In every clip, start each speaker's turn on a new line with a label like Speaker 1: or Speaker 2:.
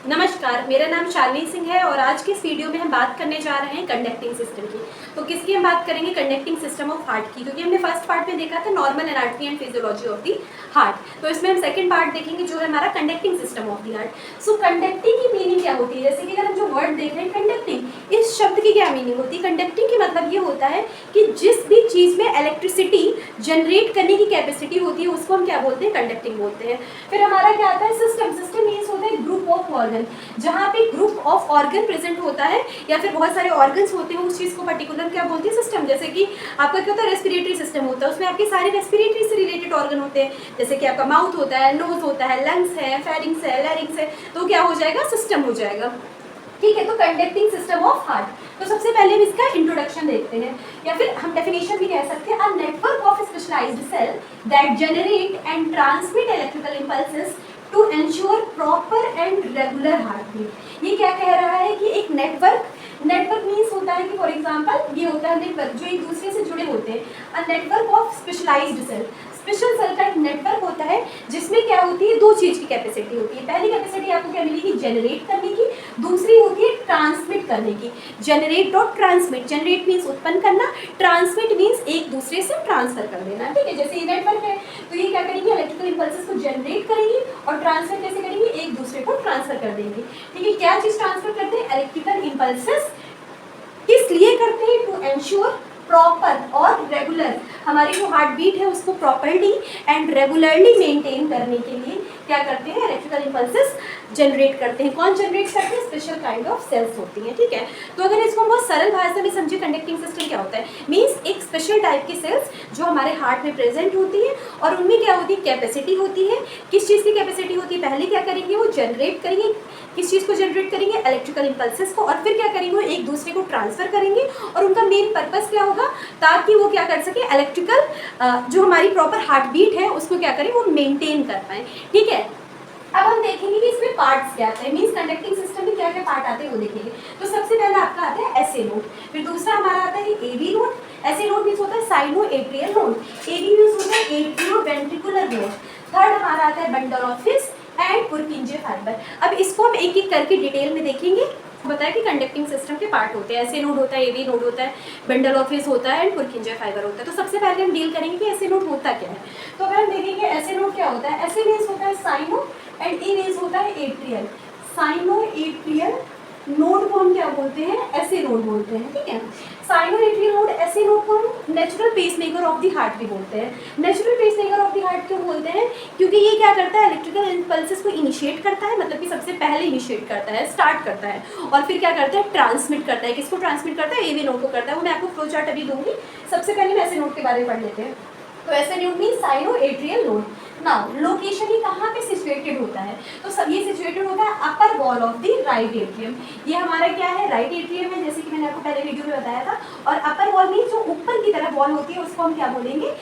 Speaker 1: नमस्कार, मेरा नाम शालिनी सिंह है और आज के इस वीडियो में हम बात करने जा रहे हैं कंडक्टिंग सिस्टम की। तो किसकी हम बात करेंगे? कंडक्टिंग सिस्टम ऑफ हार्ट की, क्योंकि हमने फर्स्ट पार्ट में देखा था normal anatomy and physiology of the heart. तो इसमें हम सेकंड पार्ट देखेंगे जो है हमारा conducting system of the heart. So conducting की मीनिंग क्या होती है? जैसे कि अगर हम जो वर्ड देख रहे हैं कंडक्टिंग, इस शब्द की क्या मीनिंग होती है? कंडक्टिंग की मतलब ये होता है कि जिस भी चीज़ में इलेक्ट्रिसिटी जनरेट करने की कैपेसिटी होती है उसको हम क्या बोलते हैं? कंडक्टिंग बोलते हैं। फिर हमारा क्या आता है? सिस्टम। सिस्टम मीन्स होता है ग्रुप ऑफ ऑर्गन, जहाँ पे ग्रुप ऑफ ऑर्गन प्रेजेंट होता है या फिर बहुत सारे ऑर्गन्स होते हैं, उस चीज़ को पर्टिकुलर क्या बोलते हैं? सिस्टम। जैसे कि आपका क्या होता है? रेस्पिरेटरी सिस्टम होता है, उसमें आपके सारे रेस्पिरेटरी से रिलेटेड ऑर्गन होते हैं, जैसे कि आपका माउथ होता है, नोज होता है, लंग्स है, फेरिंग्स है, लैरिंग्स है, तो क्या हो जाएगा? सिस्टम हो जाएगा। ठीक है, तो कंडक्टिंग सिस्टम ऑफ हार्ट। तो सबसे पहले हम इसका इंट्रोडक्शन देखते हैं, या फिर हम डेफिनेशन भी कह सकते हैं, a network of specialised cell that generate and transmit electrical impulses to ensure proper and regular heart beat. ये क्या कह रहा है कि एक नेटवर्क मीन्स होता है कि फॉर एग्जांपल ये होता है नेटवर्क जो एक दूसरे से जुड़े होते हैं। A network of specialised cell, special cell का एक नेटवर्क होता है जिसमें क्या होती है? दो चीज़ की कैपेसिटी होती है। पहली कैपेसिटी आपको क्या मिलेगी? जनरेट करने की। दूसरी होती है ट्रांसमिट करने की। जनरेट और ट्रांसमिट, जनरेट मीन्स उत्पन्न करना, ट्रांसमिट मीन्स एक दूसरे से ट्रांसफर कर देना। ठीक है, जैसे ये नेटवर्क है तो ये क्या करेंगे? इलेक्ट्रिकल इंपल्सेस को जनरेट करेंगी और ट्रांसफर कैसे करेंगे? एक दूसरे को ट्रांसफर कर देंगे। ठीक है, क्या चीज़ ट्रांसफर करते हैं? Electrical impulses. किस लिए करते हैं? टू एंश्योर प्रॉपर और रेगुलर, हमारी जो हार्ट बीट है उसको प्रॉपरली एंड रेगुलरली मेंटेन करने के लिए क्या करते हैं? इलेक्ट्रिकल इंपल्सेस जनरेट करते हैं। कौन जनरेट करते हैं? स्पेशल काइंड ऑफ सेल्स होती हैं। ठीक है, तो अगर इसको बहुत सरल भाषा में समझे, कंडक्टिंग सिस्टम क्या होता है? मीन्स एक स्पेशल टाइप की सेल्स जो हमारे हार्ट में प्रेजेंट होती है और उनमें क्या होती है? कैपेसिटी होती है। किस चीज़ की कैपेसिटी होती है? पहले क्या करेंगे? वो जनरेट करेंगे। किस चीज़ को जनरेट करेंगे? इलेक्ट्रिकल इंपल्सेस को। और फिर क्या करेंगे? वो एक दूसरे को ट्रांसफर करेंगे और उनका मेन पर्पस क्या होगा? ताकि वो क्या कर सके? इलेक्ट्रिकल जो हमारी प्रॉपर हार्ट बीट है उसको क्या करें? वो मेंटेन कर पाए। ठीक है, अब हम देखेंगे कि इसमें पार्ट्स क्या आते हैं, मीन्स कंडक्टिंग सिस्टम में क्या क्या पार्ट आते हैं वो देखेंगे। तो सबसे पहले आपका आता है एसए नोड, फिर दूसरा हमारा आता है AV node. SA node means होता है sino atrial node, AV means होता है एट्रियो वेंट्रिकुलर नोड। थर्ड हमारा आता है bundle of fish and Purkinje fibre. अब इसको हम एक एक करके डिटेल में देखेंगे। बताया कि कंडक्टिंग सिस्टम के पार्ट होते हैं, एसए नोड होता है, एवी नोड होता है, बंडल ऑफ फिश होता है एंड पुरकिंजे फाइबर होता है। तो सबसे पहले हम डील करेंगे कि एसए नोड होता क्या है। तो अगर हम देखेंगे एसए नोड क्या होता है, एसए मीन्स होता है साइनो एंड ई मीन्स होता है एट्रियल। साइनो एट्रियल नोड को हम क्या बोलते हैं? एसए नोड बोलते हैं। ठीक है, sino atrial node SA node को हम natural pacemaker of the heart भी बोलते हैं। Natural pacemaker of the heart क्यों बोलते हैं? क्योंकि ये क्या करता है? इलेक्ट्रिकल इंपल्सेस को इनिशिएट करता है, मतलब कि सबसे पहले इनिशिएट करता है, स्टार्ट करता है, और फिर क्या करता है? ट्रांसमिट करता है। किसको ट्रांसमिट करता है? एवी नोड को करता है। वो मैं आपको फ्लो चार्ट अभी दूंगी। सबसे पहले हम एसए नोड के बारे में पढ़ लेते हैं। तो SA node means sino atrial node. Now location ही कहाँ पे सिचुएटेड होता है? तो सब ये सिचुएटेड होता है upper wall of the right atrium. ये हमारा क्या है? राइट एट्रियम है, जैसे कि मैंने आपको पहले वीडियो में बताया था। और अपर वॉल मीन्स जो ऊपर की तरफ वॉल होती है उसको हम क्या बोलेंगे?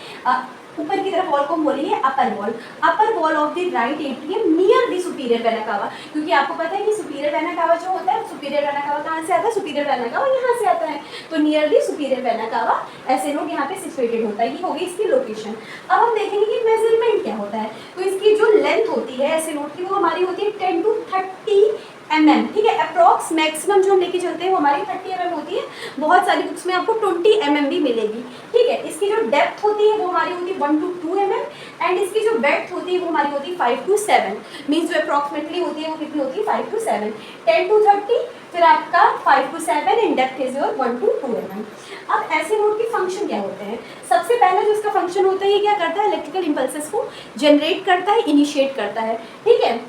Speaker 1: ऊपर की तरफ वॉल को हम बोलेंगे upper wall. Upper wall of the right atrium near the superior vena cava, क्योंकि आपको पता है कि सुपीरियर वेना कावा जो होता है, सुपीरियर वेना कावा कहाँ से आता है? सुपीरियर वेना कावा यहाँ से आता है, तो नियर द सुपीरियर वेना कावा एसए नोड यहाँ पे सिचुएटेड होता है। ये हो गई इसकी लोकेशन। अब हम देखेंगे कि मेजरमेंट क्या होता है। तो इसकी जो लेंथ होती है एसए नोड की वो हमारी होती है 10 to 30 mm। ठीक है, अप्रॉक्स मैक्सिमम जो हम लेके चलते हैं वो हमारी 30 mm होती है। बहुत सारी बुक्स में आपको 20 mm भी मिलेगी। ठीक है, इसकी जो डेप्थ होती है वो हमारी होती है 1 to 2 mm एंड इसकी जो ब्रेड्थ होती है वो हमारी होती है 5 to 7। मीन्स जो अप्रॉक्सीमेटली होती है वो कितनी होती है? 5 to 7। 10 to 30, फिर आपका 5 to 7 and depth is your 1 to 2 mm। अब एसए नोड के फंक्शन क्या होते हैं? सबसे पहला जो इसका फंक्शन होता है ये क्या करता है? इलेक्ट्रिकल इंपल्सेस को जनरेट करता है, इनिशिएट करता है। ठीक है,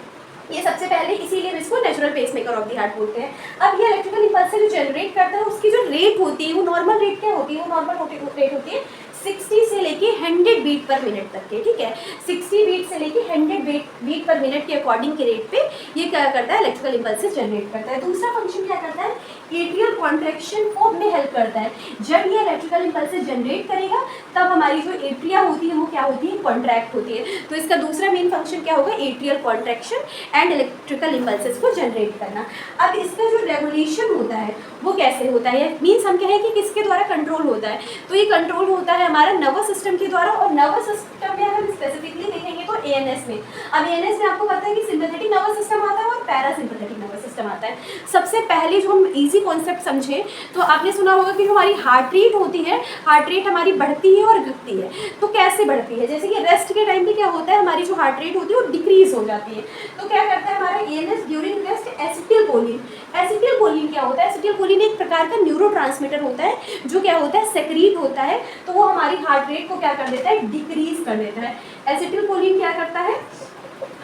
Speaker 1: ये सबसे पहले, इसीलिए हम इसको natural pacemaker of the heart बोलते हैं। अब ये इलेक्ट्रिकल इंपल्स जो जनरेट करता है उसकी जो रेट होती है वो नॉर्मल रेट क्या होती है? वो नॉर्मल रेट होती है 60 से लेके 100 बीट पर मिनट तक के। ठीक है, 60 बीट से लेके 100 बीट पर मिनट के अकॉर्डिंग के रेट पे ये क्या करता है? इलेक्ट्रिकल इंपल्सेस जनरेट करता है। दूसरा फंक्शन क्या करता है? एट्रियल कॉन्ट्रैक्शन को में हेल्प करता है। जब ये इलेक्ट्रिकल इंपल्सेस जनरेट करेगा तब हमारी जो एट्रिया होती है वो क्या होती है? कॉन्ट्रैक्ट होती है। तो इसका दूसरा मेन फंक्शन क्या होगा? Atrial contraction and electrical impulses को जनरेट करना। अब इसका जो रेगुलेशन होता है वो कैसे होता है? मीन्स हम कहें कि किसके द्वारा कंट्रोल होता है? तो ये कंट्रोल होता है हमारा नर्वस सिस्टम के द्वारा। और नर्वस सिस्टम में अगर हम स्पेसिफिकली देखेंगे तो एएनएस में। अब एएनएस में आपको पता है कि सिंपैथेटिक नर्वस सिस्टम आता है और पैरासिम्पैथेटिक नर्वस सिस्टम आता है। सबसे पहले जो हम इजी कॉन्सेप्ट समझें तो आपने सुना होगा कि जो हमारी हार्ट रेट होती है, हार्ट रेट हमारी बढ़ती है और घटती है। तो कैसे बढ़ती है, जैसे कि रेस्ट के टाइम पे क्या होता है, हमारी जो हार्ट रेट होती है वो डिक्रीज हो जाती है। तो क्या करता है हमारा ANS during rest acetylcholine. Acetylcholine क्या होता है, एसिटिलकोलिन एक प्रकार का न्यूरोट्रांसमीटर होता है जो क्या होता है सेक्रीट होता है, तो वो हमारी हार्ट रेट को क्या कर देता है, डिक्रीज कर देता है। एसिटिलकोलिन क्या करता है,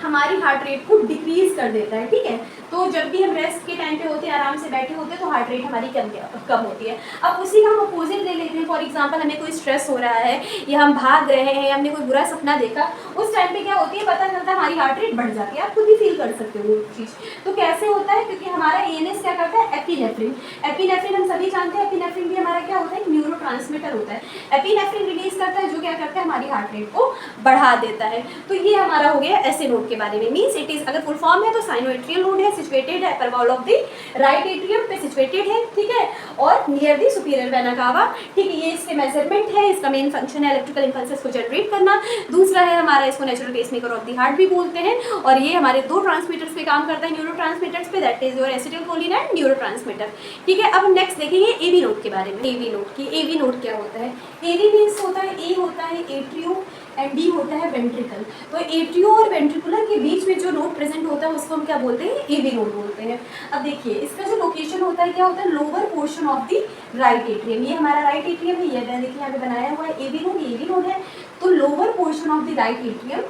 Speaker 1: हमारी हार्ट रेट को डिक्रीज कर देता है। ठीक है, तो जब भी हम रेस्ट के टाइम पे होते हैं, आराम से बैठे होते हैं, तो हार्ट रेट हमारी कम होती है। अब उसी का हम अपोजिट ले लेते हैं। फॉर एग्जांपल हमें कोई स्ट्रेस हो रहा है या हम भाग रहे हैं, हमने कोई बुरा सपना देखा, उस टाइम पे क्या होती है, पता चलता है हमारी हार्ट रेट बढ़ जाती है। आप खुद ही फील कर सकते हो वो चीज़। तो कैसे होता है, क्योंकि हमारा ANS क्या करता है, एपिनेफ्रिन। एपिनेफ्रिन हम सभी जानते हैं, एपिनेफ्रिन भी हमारा क्या होता है, न्यूरोट्रांसमीटर होता है। एपिनेफ्रिन रिलीज करता है जो क्या करता है, हमारी हार्ट रेट को बढ़ा देता है। तो ये हमारा हो गया ऐसे नोड के बारे में। मीन्स इट इज, अगर फुल फॉर्म है तो साइनोएट्रियल नोड है, सिचुएटेड है upper wall of the right atrium पे सिचुएटेड है। ठीक है, और नियर द सुपीरियर वेना कावा। ठीक है, ये इसके मेजरमेंट है, इसका मेन फंक्शन है इलेक्ट्रिकल इंपल्सेस को जनरेट करना। दूसरा है हमारा, इसको natural pacemaker of the heart भी बोलते हैं, और ये हमारे दो ट्रांसमीटर्स पे काम करता है, न्यूरोट्रांसमीटर्स पे, that is your acetylcholine and neurotransmitter. ठीक है, अब नेक्स्ट देखेंगे AV नोड के बारे में। AV नोड की, AV नोड क्या होता है, AV मीन्स होता है, A होता है एट्रियो एंड D होता है वेंट्रिकल। तो एट्रियो और वेंट्रिकुलर के बीच में जो नोड प्रेजेंट होता है उसको हम क्या बोलते हैं, AV नोड बोलते हैं। अब देखिए इसका जो लोकेशन होता है क्या होता है, lower portion of the right atrium. ये हमारा राइट एट्रियम है, ये देखिए यहाँ पे बनाया हुआ है AV नोड, AV नोड है। तो lower portion of the right atrium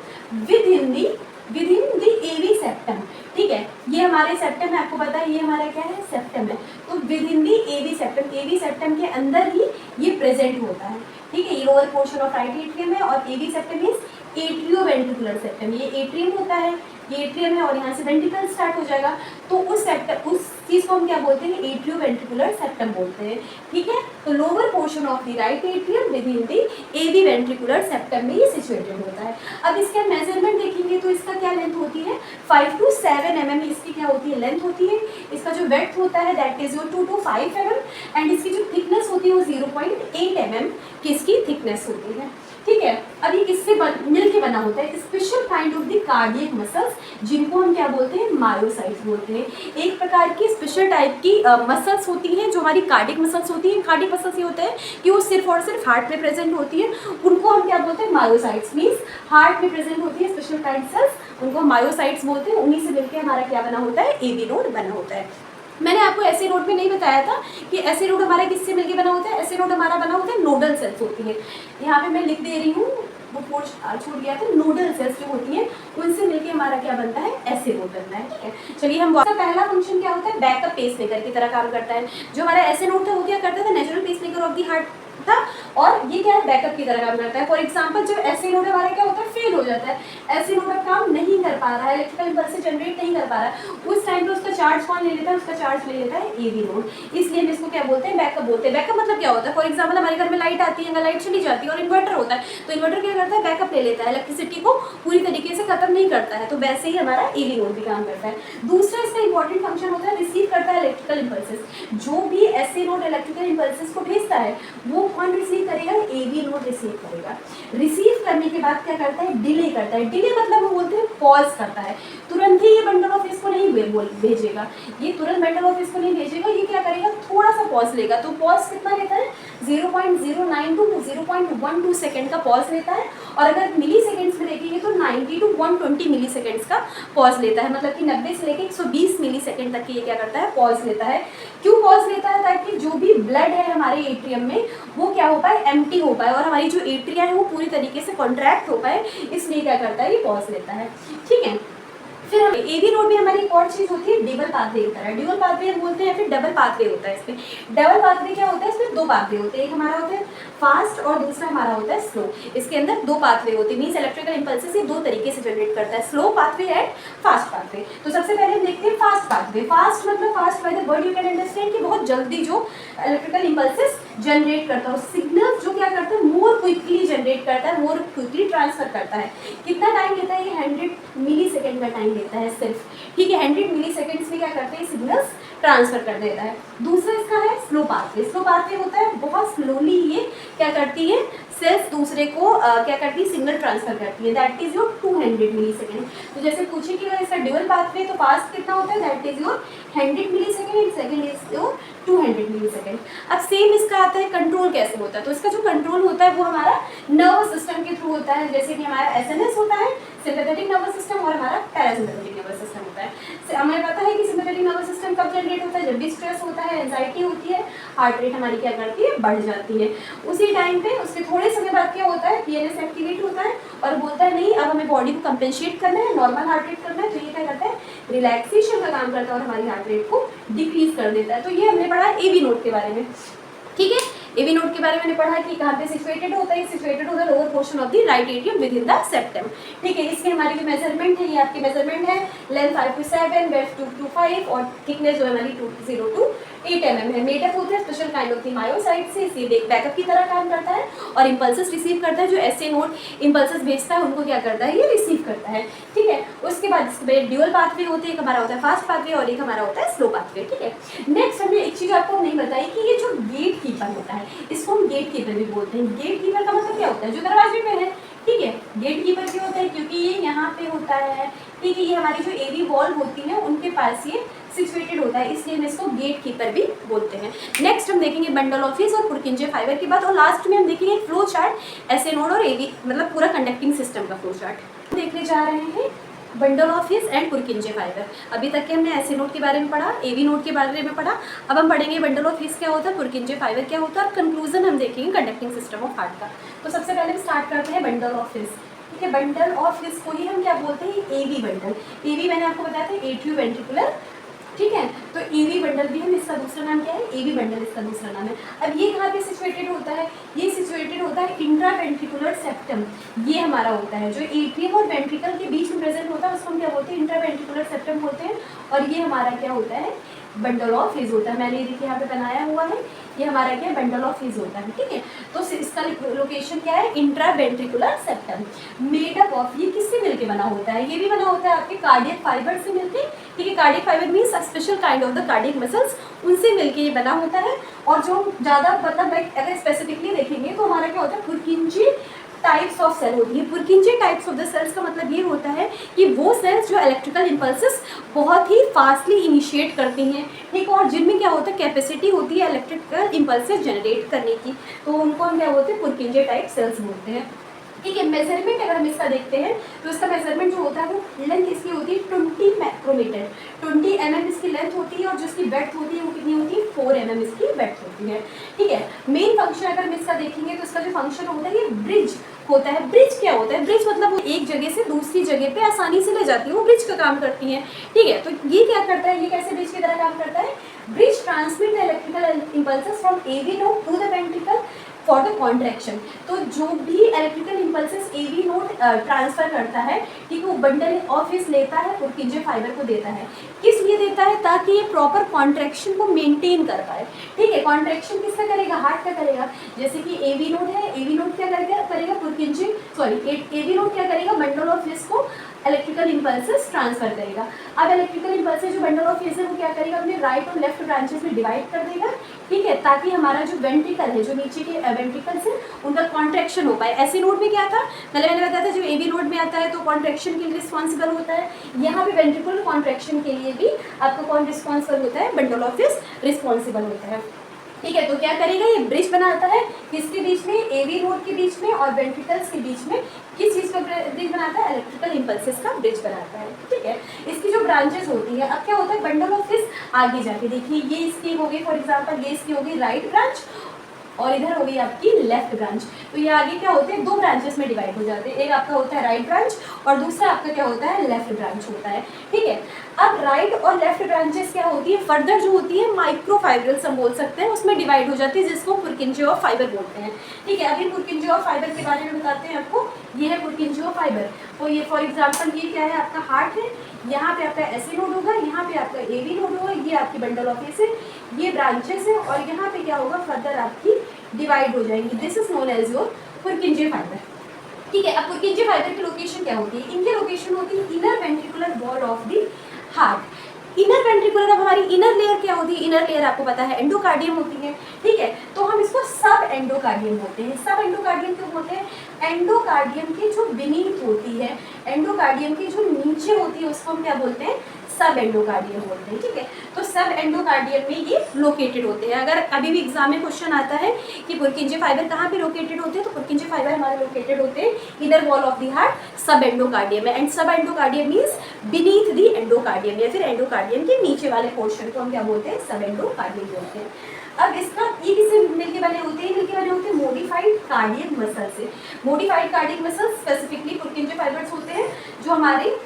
Speaker 1: with in the AV septum. ठीक है, ये हमारे सेप्टम है, आपको पता है ये हमारा क्या है, सेप्टम है। तो with in the AV septum, AV septum के अंदर ही ये प्रेजेंट होता है। ठीक है, ये lower portion of right atrium है, और AV septum means atrio ventricular septum. ये एट्रियम होता है, ये एट्रियम है, और यहाँ से वेंट्रिकल स्टार्ट हो जाएगा। तो उस सेप्टम, उस चीज़ को हम क्या बोलते हैं, एट्रियो वेंट्रिकुलर सेप्टम बोलते हैं। ठीक है, तो lower portion of the right atrium with in the AV ventricular septum में ये सिचुएटेड होता है। अब इसका मेजरमेंट देखेंगे तो इसका क्या लेंथ होती है, 5 to 7 mm इसकी क्या होती है, लेंथ होती है। इसका जो वेड्थ होता है that is your 2 to 5 mm, and इसकी जो थिकनेस होती है वो 0.8 mm की इसकी थिकनेस होती है। ठीक है, अब ये किससे मिल के बना होता है, special kind of the cardiac muscles, जिनको हम क्या बोलते हैं, मायोसाइट्स बोलते हैं। एक प्रकार की स्पेशल टाइप की मसल्स होती हैं जो हमारी कार्डियक मसल्स होती हैं। कार्डियक मसल्स ये होता है कि वो सिर्फ और सिर्फ हार्ट में प्रेजेंट होती है, उनको हम क्या बोलते हैं, मायोसाइट्स। मीन्स हार्ट में प्रेजेंट होती है स्पेशल काइंड सेल्स, उनको मायोसाइट्स बोलते हैं। उन्हीं से मिलकर हमारा क्या बना होता है, AV नोड बना होता है। मैंने आपको ऐसे नोड में नहीं बताया था कि ऐसे नोड हमारा किससे मिलके बना होता है, ऐसे नोड हमारा बना होता है नोडल सेल्स होती है। यहाँ पे मैं लिख दे रही हूँ, वो छोड़ दिया था, नोडल सेल्स जो होती हैं उनसे मिलके हमारा क्या बनता है, ऐसे नोड बनता है। ठीक है, चलिए हम पहला फंक्शन क्या होता है, बैकअप पेसमेकर की तरह काम करता है। जो हमारा ऐसे नोड था वो क्या करता था, natural pacemaker of the heart था, और ये क्या है, बैकअप की तरह काम करता है। फॉर एग्जांपल जब ऐसे नोड हमारा क्या होता है, फेल हो जाता है, ऐसे नोड अब काम नहीं कर पा रहा है, इलेक्ट्रिकल इंपल्स जनरेट नहीं कर पा रहा है, उस टाइम पे उसका चार्ज कौन ले लेता है, उसका चार्ज ले लेता है AV नोड। इसलिए हम इसको क्या बोलते हैं, बैकअप बोलते हैं। बैकअप मतलब क्या होता है, फॉर एग्जाम्पल हमारे घर में लाइट आती है, अगर लाइट चली जाती है और इन्वर्टर होता है, तो इन्वर्टर क्या करता है, बैकअप ले लेता है, इलेक्ट्रिसिटी को पूरी तरीके से खत्म नहीं करता है। तो वैसे ही हमारा AV नोड भी काम करता है। दूसरा इसका इंपॉर्टेंट फंक्शन होता है, रिसीव करता है इलेक्ट्रिकल इंपल्सेस। जो भी ऐसे नोड इलेक्ट्रिकल इंपल्सेस को भेजता है वो कौन रिसीव करेगा, AV नोड रिसीव करेगा। रिसीव करने के बाद क्या करता है, डिले करता है। डिले मतलब हम बोलते हैं पॉज करता है, तुरंत ही ये बंडल ऑफ इसको नहीं भेजेगा, ये तुरंत बंडल ऑफ इसको नहीं भेजेगा, ये क्या करेगा, थोड़ा सा पॉज लेगा। तो पॉज कितना लेता है, 0.092 to 0.12 सेकेंड का पॉज लेता है, और अगर मिली सेकेंड्स में देखेंगे तो 90 to 120 मिली सेकेंड्स का पॉज लेता है। मतलब कि 90 से लेकर 120 मिली सेकेंड तक की ये क्या करता है, पॉज लेता है। क्यों पॉज लेता है, ताकि जो भी ब्लड है हमारे एट्रियम में वो क्या हो पाए, एम्प्टी हो पाए, और हमारी जो एट्रिया है वो पूरी तरीके से कॉन्ट्रैक्ट हो पाए, इसलिए क्या करता है, ये पॉज लेता है। ठीक है, फिर हम AV नोड में हमारी एक और चीज होती है, डबल पाथवे होता है। डुअल पाथवे हम बोलते हैं, फिर डबल पाथवे होता है। इसमें डबल पाथवे क्या होता है, इसमें दो पाथवे होते हैं, एक हमारा होता है फास्ट और दूसरा हमारा होता है स्लो। इसके अंदर दो पाथवे होते हैं, मींस इलेक्ट्रिकल इंपल्सेस ये दो तरीके से जनरेट करता है, slow pathway and fast pathway. तो सबसे पहले हम देखते हैं फास्ट पाथवे। फास्ट मतलब fast by the word you can understand कि बहुत जल्दी जो इलेक्ट्रिकल इंपल्सेस जनरेट करता है, सिग्नल जो क्या करता है, मोर क्विकली जनरेट करता है, मोर क्विकली ट्रांसफर करता है। कितना टाइम लेता है, ये 100 मिली सेकेंड का टाइम लेता है सिर्फ। ठीक है, 100 मिली सेकेंड्स में क्या करते हैं, सिग्नल्स ट्रांसफर कर देता है। दूसरा इसका है स्लो पाथवे। स्लो पाथवे होता है बहुत स्लोली ये क्या करती है, सेल्स दूसरे को क्या करती है, सिग्नल ट्रांसफर करती है, that is your 200 millisecond. तो जैसे पूछे कि अगर इसका ड्यूअल पाथवे तो फास्ट कितना होता है, that is your 100 millisecond and second is your 200 millisecond. अब सेम इसका आता है कंट्रोल कैसे होता है, तो इसका जो कंट्रोल होता है वो हमारा नर्वस सिस्टम के थ्रू होता है, जैसे कि हमारा एसएनएस होता है, सिंपैथेटिक नर्वस सिस्टम, और हमारा पैरासिम्पैथेटिक नर्वस सिस्टम होता है। हमें पता है कि सिंपैथेटिक नर्वस सिस्टम कब जनरेट होता है, जब भी स्ट्रेस होता है, एंजाइटी होती है, हार्ट रेट हमारी क्या करती है, बढ़ जाती है। उसी टाइम पे उसके थोड़े समय बाद क्या होता है, पीएनएस एक्टिवेट होता है और बोलता है नहीं अब हमें बॉडी को कंपेंसेट करना है, नॉर्मल हार्ट रेट करना है, तो ये क्या करता है, रिलैक्सेशन का काम करता है और हमारी हार्ट रेट को डिक्रीज कर देता है। तो ये हमने पढ़ा एवी नोड के बारे में, ठीक है। एवी नोड के बारे में मैंने पढ़ा कि कहाँ पे सिचुएटेड होता है, सिचुएटेड होता है lower portion of the right atrium with in the septum, ठीक है। इसके हमारी जो मेजरमेंट है, ये आपकी मेजरमेंट है, लेंथ 5 to 7, ब्रेड्थ 2 to 5 और थिकनेस जो है हमारी 2 to 8 mm है। मेड अप होता है special kind of the myocyte से, इसे एक बैकअप की तरह काम करता है और इंपल्सेस रिसीव करता है, जो एसए नोड इंपल्सेस भेजता है उनको क्या करता है, ये रिसीव करता है, ठीक है। उसके बाद इसके ड्यूअल पाथवे होते हैं, एक हमारा होता है फास्ट पाथवे और एक हमारा होता है स्लो पाथवे, ठीक है। नेक्स्ट हमने एक चीज़ आपको नहीं बताई कि ये जो गेट कीपर होता है, इसको हम गेट कीपर भी बोलते हैं। गेट कीपर का मतलब क्या होता है, जो दरवाजे में है, ठीक है। गेट कीपर क्यों होता है, क्योंकि ये यहाँ पे होता है, ठीक है। ये हमारी जो एवी वॉल होती है उनके पास ये सिचुएटेड होता है, इसलिए हम इसको गेट कीपर भी बोलते हैं। नेक्स्ट हम देखेंगे बंडल ऑफ हिस और पुरकिंजे फाइबर के बाद, और लास्ट में हम देखेंगे फ्लो चार्ट, एसए नोड और एवी, मतलब पूरा कंडक्टिंग सिस्टम का फ्लो चार्ट देखने जा रहे हैं। Bundle of his and Purkinje fibre, अभी तक के हमने एसए नोड के बारे में पढ़ा, एवी नोड के बारे में पढ़ा, अब हम पढ़ेंगे बंडल ऑफ हिस क्या होता है, पुरकिंजे फाइबर क्या होता है, और कंक्लूजन हम देखेंगे कंडक्टिंग सिस्टम ऑफ हार्ट का। तो सबसे पहले हम स्टार्ट करते हैं बंडल ऑफ हिस, ठीक है। बंडल ऑफ हिस को ही हम क्या बोलते हैं, एवी बंडल। एवी मैंने आपको बताया था एट्रियो वेंट्रिकुलर, ठीक है। तो एवी बंडल भी हम, इसका दूसरा नाम क्या है, एवी बंडल इसका दूसरा नाम है। अब ये कहाँ पे सिचुएटेड होता है, ये सिचुएटेड होता है इंट्रावेंट्रिकुलर सेप्टम, ये हमारा होता है जो एट्रियम और वेंट्रिकल के बीच में प्रेजेंट होता है, उसको हम क्या बोलते हैं, इंट्रावेंट्रिकुलर सेप्टम बोलते हैं। और ये हमारा क्या होता है, बंडल ऑफ हिस होता है। मैंने ये देखिए यहाँ पे बनाया हुआ है, ये हमारा क्या है, बंडल ऑफ हिस होता है, ठीक है। तो इसका लोकेशन क्या है, intraventricular septum, made up of, ये किससे मिलके बना होता है, ये भी बना होता है आपके कार्डियक फाइबर से मिलके, ठीक है। Cardiac fibre means special kind of the cardiac muscles, उनसे मिलके ये बना होता है। और जो ज़्यादा मतलब अगर स्पेसिफिकली देखेंगे तो हमारा क्या होता है, पुरकिंजे टाइप्स ऑफ सेल होती है। Purkinje types of the cells का मतलब ये होता है कि वो सेल्स जो इलेक्ट्रिकल इंपल्सेस बहुत ही फास्टली इनिशिएट करती हैं, ठीक है, और जिनमें क्या होता है, कैपेसिटी होती है इलेक्ट्रिकल इंपल्सेस जनरेट करने की, तो उनको हम क्या बोलते हैं, पुरकिंजे टाइप सेल्स बोलते हैं, ठीक है। मेजरमेंट अगर हम इसका देखते हैं तो इसका मेजरमेंट जो होता है वो लेंथ इसकी होती है 20 माइक्रोमीटर, 20 mm इसकी लेंथ होती है, और जो इसकी ब्रेड्थ होती है वो कितनी होती है, 4 mm इसकी ब्रेड्थ होती है, ठीक है। मेन फंक्शन अगर हम इसका देखेंगे तो इसका जो फंक्शन होता है, ये ब्रिज होता है। ब्रिज क्या होता है, ब्रिज मतलब वो एक जगह से दूसरी जगह पे आसानी से ले जाती है, वो ब्रिज का काम करती है, ठीक है। तो ये क्या करता है, ये कैसे ब्रिज की तरह काम करता है, bridge transmit the electrical impulses from AV node to the ventricle for the contraction. तो जो भी electrical impulses AV node transfer करता है, ठीक है, वो बंडल ऑफ हिस लेता है, पुरकिंजे फाइबर को देता है। किस लिए देता है, ताकि ये प्रॉपर कॉन्ट्रैक्शन को मेंटेन कर पाए, ठीक है। कॉन्ट्रैक्शन किसका करेगा, हार्ट का करेगा। जैसे कि एवी नोड है, एवी नोड क्या करेगा, पुरकिंजे एवी नोड क्या करेगा, बंडल ऑफ हिस को इलेक्ट्रिकल इंपल्सेस ट्रांसफर करेगा। अब इलेक्ट्रिकल इंपल्सेस जो बंडल ऑफ हिस है वो क्या करेगा, अपने राइट और लेफ्ट ब्रांचेस में डिवाइड कर देगा, ठीक है, ताकि हमारा जो वेंट्रिकल है, जो नीचे के वेंट्रिकल्स है, उनका कॉन्ट्रैक्शन हो पाए। ऐसे नोड में क्या था, मैंने बताया था, जो एवी नोड में आता है तो कॉन्ट्रैक्शन के लिए रिस्पॉन्सिबल होता है, यहाँ पे वेंट्रिकुलर कॉन्ट्रैक्शन के लिए भी आपको कौन रिस्पॉन्सिबल होता है, बंडल ऑफ हिस रिस्पॉन्सिबल होता है, ठीक है। तो क्या करेगा, ये ब्रिज बनाता है किसके बीच में, एवी नोड के बीच में और वेंट्रिकल्स के बीच में। किस चीज़ का ब्रिज बनाता है, इलेक्ट्रिकल इंपल्सेस का ब्रिज बनाता है, ठीक है। इसकी जो ब्रांचेस होती है, अब क्या होता है, बंडल ऑफ हिस आगे जाके देखिए, ये इसकी हो गई, फॉर एग्जांपल ये इसकी हो गई राइट ब्रांच, और इधर हो गई आपकी लेफ्ट ब्रांच। तो ये आगे क्या होते हैं, दो ब्रांचेस में डिवाइड हो जाते हैं, एक आपका होता है राइट ब्रांच और दूसरा आपका क्या होता है, लेफ्ट ब्रांच होता है, ठीक है। अब राइट और लेफ्ट ब्रांचेस क्या होती है, फर्दर जो होती है माइक्रोफाइब्रल्स हम बोल सकते हैं, उसमें डिवाइड हो जाती है, जिसको पुरकिंजे ऑफ फाइबर बोलते हैं, ठीक है। अभी पुरकिंजे ऑफ फाइबर के बारे में बताते हैं आपको। ये है पुरकिंजे ऑफ फाइबर। तो ये फॉर एग्जाम्पल ये क्या है, आपका हार्ट है, यहाँ पे आपका एसए नोड होगा, यहाँ पे आपका एवी नोड होगा, ये आपकी बंडल ऑफ हिस है, ये ब्रांचेस है, और यहाँ पे क्या होगा, फर्दर आपकी डिवाइड हो जाएंगी। This is known as your Purkinje fibre, ठीक है। अब पुरकिंजे फाइबर की लोकेशन क्या होती है, इनकी लोकेशन होती है inner ventricular wall of the heart, inner ventricular, अब हमारी इनर लेयर क्या होती है, इनर लेयर आपको पता है एंडोकार्डियम होती है, ठीक है। तो हम इसको सब एंडोकार्डियम बोलते हैं। सब एंडोकार्डियम क्यों बोलते हैं, एंडोकार्डियम की जो बीनीथ होती है, एंडोकार्डियम की जो नीचे होती है उसको हम क्या बोलते हैं, सब एंडोकार्डियम बोलते हैं, ठीक है। तो सब एंडोकार्डियम में ये लोकेटेड होते हैं। अगर अभी भी एग्जाम में क्वेश्चन आता है कि पुरकिंजे फाइबर कहाँ पे लोकेटेड होते हैं, तो पुरकिंजे फाइबर हमारे लोकेटेड होते हैं inner wall of the heart, सब एंडोकार्डियम में। एंड सब endocardium means beneath the endocardium, या फिर एंडोकार्डियम के नीचे वाले पोर्शन को हम क्या बोलते हैं, सब एंडोकार्डियम बोलते हैं। अब इसका ये किससे मिलके बने होते हैं, मिलके बने होते हैं मॉडिफाइड कार्डियक मसल से। Modified cardiac muscle specifically Purkinje fibres होते हैं जो हमारे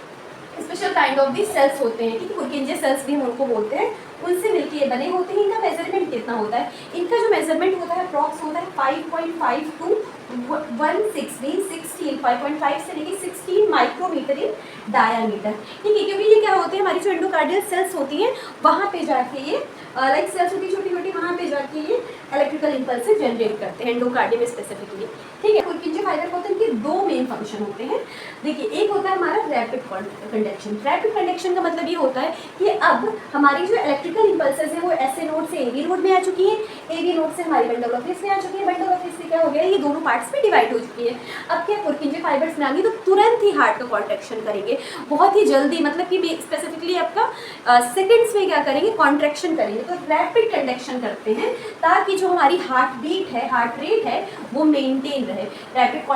Speaker 1: special kind of the cells होते हैं, ठीक है, पुरकिंजे सेल्स भी हम उनको बोलते हैं, उनसे मिलके ये बने होते हैं। इनका मेजरमेंट कितना होता है, इनका जो मेजरमेंट होता है अप्रॉक्स होता है 5.5 टू 16 5.5 से लेके 16 माइक्रोमीटर इन डायामीटर, ठीक है। क्योंकि ये क्या होते हैं, हमारी जो एंडोकार्डियल सेल्स होती हैं वहाँ पे जाके ये लाइक सेल्स होती है छोटी छोटी, वहाँ पे जाके ये इलेक्ट्रिकल इंपल्स जनरेट करते हैं एंडोकार्डियम स्पेसिफिकली, ठीक है। पुरकिंजे फाइबर होते हैं, इनके दो मेन फंक्शन होते हैं। देखिए, एक होता है हमारा रैपिड कंडक्शन। रैपिड कंडक्शन का मतलब ये होता है कि अब हमारी जो इलेक्ट्रिकल इंपल्सेस है वो ऐसे नोड से एवी नोड में आ चुकी है, एवी नोड से हमारी बंडल ऑफ हिल्स में आ चुकी है, बंडल ऑफ हिल्स से क्या हो गया, ये दोनों पार्ट्स में डिवाइड हो चुकी है। अब क्या पुरकिंजे फाइबर्स में आ गई तो तुरंत ही हार्ट का कॉन्ट्रैक्शन करेंगे, बहुत ही जल्दी, मतलब कि स्पेसिफिकली आपका सेकेंड्स में क्या करेंगे, कॉन्ट्रैक्शन करेंगे। तो रैपिड कंडक्शन करते हैं ताकि जो हमारी हार्ट बीट है, हार्ट रेट है, वो मेंटेन रहे। रैपिड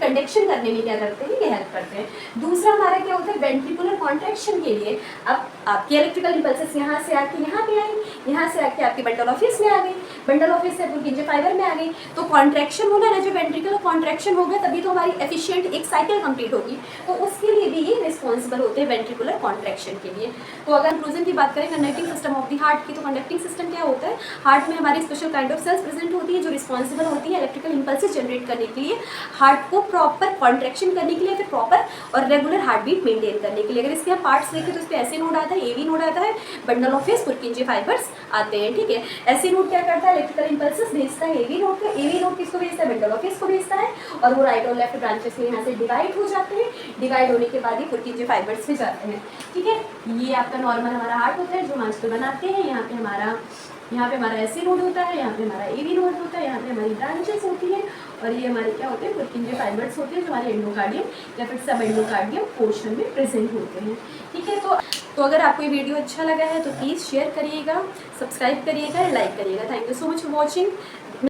Speaker 1: कंडक्शन करने में क्या करते हैं, ये हेल्प करते हैं। दूसरा हमारा क्या होता है, वेंट्रिकुलर कॉन्ट्रैक्शन के लिए अब आपकी इलेक्ट्रिकल इंपल्सेस यहाँ से आके यहाँ पे आई, यहाँ से आके आपकी बंडल ऑफ हिल्स में आ गई, बंडल ऑफ हिल्स से पुरकिंजे फाइबर में आ गई, तो कॉन्ट्रैक्शन होना है ना, जो वेंट्रिकुलर कॉन्ट्रैक्शन होगा तभी तो हमारी एफिशिएंट एक साइकिल कंप्लीट होगी, तो उसके लिए भी ये रिस्पॉन्सिबल होते हैं वेंट्रिकुलर कॉन्ट्रैक्शन के लिए। तो अगर कंक्लूजन की बात करें conducting system of the heart की, तो कंडक्टिंग सिस्टम क्या होता है, हार्ट में हमारी special kind of cells present होती है जो रिस्पॉन्सिबल होती है इलेक्ट्रिकल इंपल्सेस जनरेट करने के लिए, हार्ट को प्रॉपर कॉन्ट्रैक्शन करने के लिए, फिर प्रॉपर और रेगुलर हार्ट बीट मेंटेन करने के लिए। अगर इसके हम पार्ट्स देखें तो इस पर ऐसे नोड आता है, एवी नोड आता है, बंडल ऑफ हिल्स, पुरकिंजे फाइबर्स आते हैं, ठीक है। ऐसे नोड क्या करता है, इलेक्ट्रिकल इंपल्सेस भेजता है एवी नोड को, एवी नोड किसको भेजता है, बंडल ऑफ हिल्स को भेजता है, और वो राइट और लेफ्ट ब्रांचेस में यहाँ से डिवाइड हो जाते हैं। डिवाइड होने के बाद ये पुरकिंजे फाइबर्स में जाते हैं, ठीक है। ये आपका नॉर्मल हमारा हार्ट होता है जो हम आजकल बनाते हैं। यहाँ पे हमारा ऐसे नोड होता है, यहाँ पे हमारा एवी नोड होता है, यहाँ पे हमारी ब्रांचेस होती हैं, और ये हमारे क्या होते हैं, पुरकिंजे फाइबर्स होते हैं जो हमारे एंडोकार्डियम या फिर सब एंडोकार्डियम पोर्शन में प्रेजेंट होते हैं, ठीक है। तो अगर आपको ये वीडियो अच्छा लगा है तो प्लीज़ शेयर करिएगा, सब्सक्राइब करिएगा, लाइक करिएगा। Thank you so much for watching.